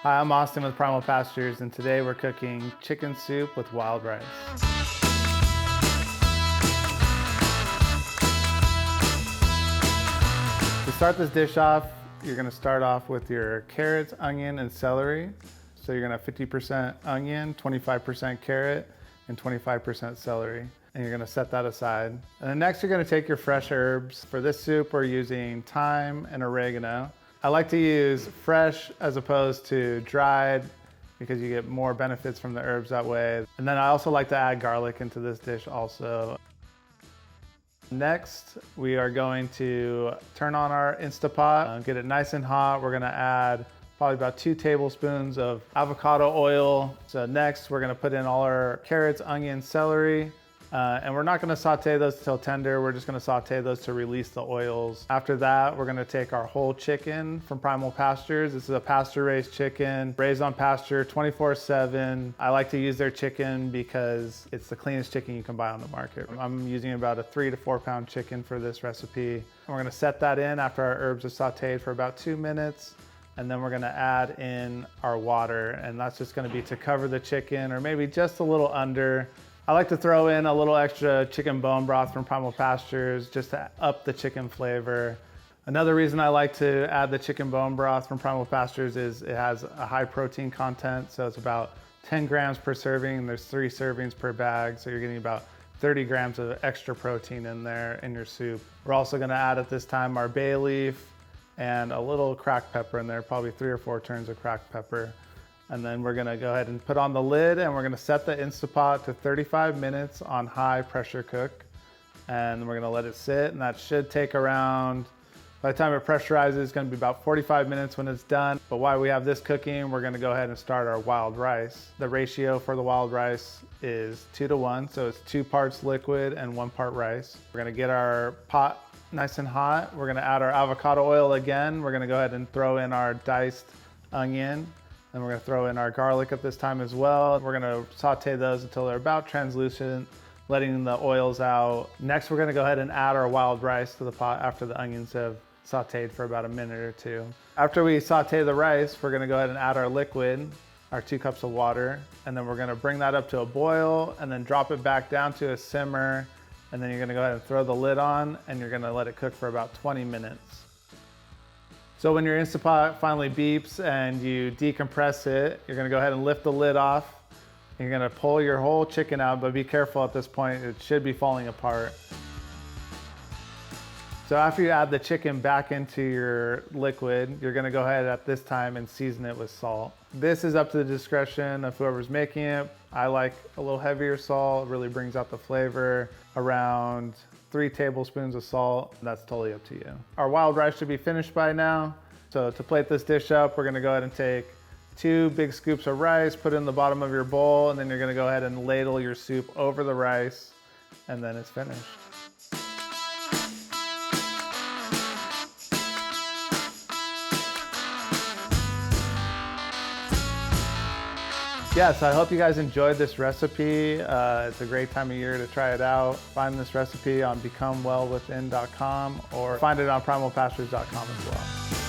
Hi, I'm Austin with Primal Pastures, and today we're cooking chicken soup with wild rice. To start this dish off, you're gonna start off with your carrots, onion, and celery. So you're gonna have 50% onion, 25% carrot, and 25% celery. And you're gonna set that aside. And then next you're gonna take your fresh herbs. For this soup, we're using thyme and oregano. I like to use fresh as opposed to dried because you get more benefits from the herbs that way. And then I also like to add garlic into this dish also. Next, we are going to turn on our Instapot, get it nice and hot. We're gonna add probably about 2 tablespoons of avocado oil. So next, we're gonna put in all our carrots, onions, celery. And we're not gonna saute those till tender. We're just gonna saute those to release the oils. After that, we're gonna take our whole chicken from Primal Pastures. This is a pasture-raised chicken, raised on pasture 24/7. I like to use their chicken because it's the cleanest chicken you can buy on the market. I'm using about a 3 to 4 pound chicken for this recipe. And we're gonna set that in after our herbs are sauteed for about 2 minutes. And then we're gonna add in our water, and that's just gonna be to cover the chicken or maybe just a little under. I like to throw in a little extra chicken bone broth from Primal Pastures just to up the chicken flavor. Another reason I like to add the chicken bone broth from Primal Pastures is it has a high protein content. So it's about 10 grams per serving, and there's 3 servings per bag. So you're getting about 30 grams of extra protein in there in your soup. We're also gonna add at this time our bay leaf and a little cracked pepper in there, probably 3 or 4 turns of cracked pepper. And then we're gonna go ahead and put on the lid, and we're gonna set the Instapot to 35 minutes on high pressure cook. And we're gonna let it sit, and that should take around, by the time it pressurizes, it's gonna be about 45 minutes when it's done. But while we have this cooking, we're gonna go ahead and start our wild rice. The ratio for the wild rice is 2 to 1, so it's 2 parts liquid and 1 part rice. We're gonna get our pot nice and hot. We're gonna add our avocado oil again. We're gonna go ahead and throw in our diced onion. Then we're gonna throw in our garlic at this time as well. We're gonna saute those until they're about translucent, letting the oils out. Next, we're gonna go ahead and add our wild rice to the pot after the onions have sauteed for about a minute or 2. After we saute the rice, we're gonna go ahead and add our liquid, our 2 cups of water, and then we're gonna bring that up to a boil and then drop it back down to a simmer. And then you're gonna go ahead and throw the lid on, and you're gonna let it cook for about 20 minutes. So when your Instapot finally beeps and you decompress it, you're gonna go ahead and lift the lid off. You're gonna pull your whole chicken out, but be careful at this point, it should be falling apart. So after you add the chicken back into your liquid, you're gonna go ahead at this time and season it with salt. This is up to the discretion of whoever's making it. I like a little heavier salt, it really brings out the flavor. Around 3 tablespoons of salt, that's totally up to you. Our wild rice should be finished by now. So to plate this dish up, we're gonna go ahead and take 2 big scoops of rice, put it in the bottom of your bowl, and then you're gonna go ahead and ladle your soup over the rice, and then it's finished. Yes, I hope you guys enjoyed this recipe. It's a great time of year to try it out. Find this recipe on becomewellwithin.com or find it on primalpastures.com as well.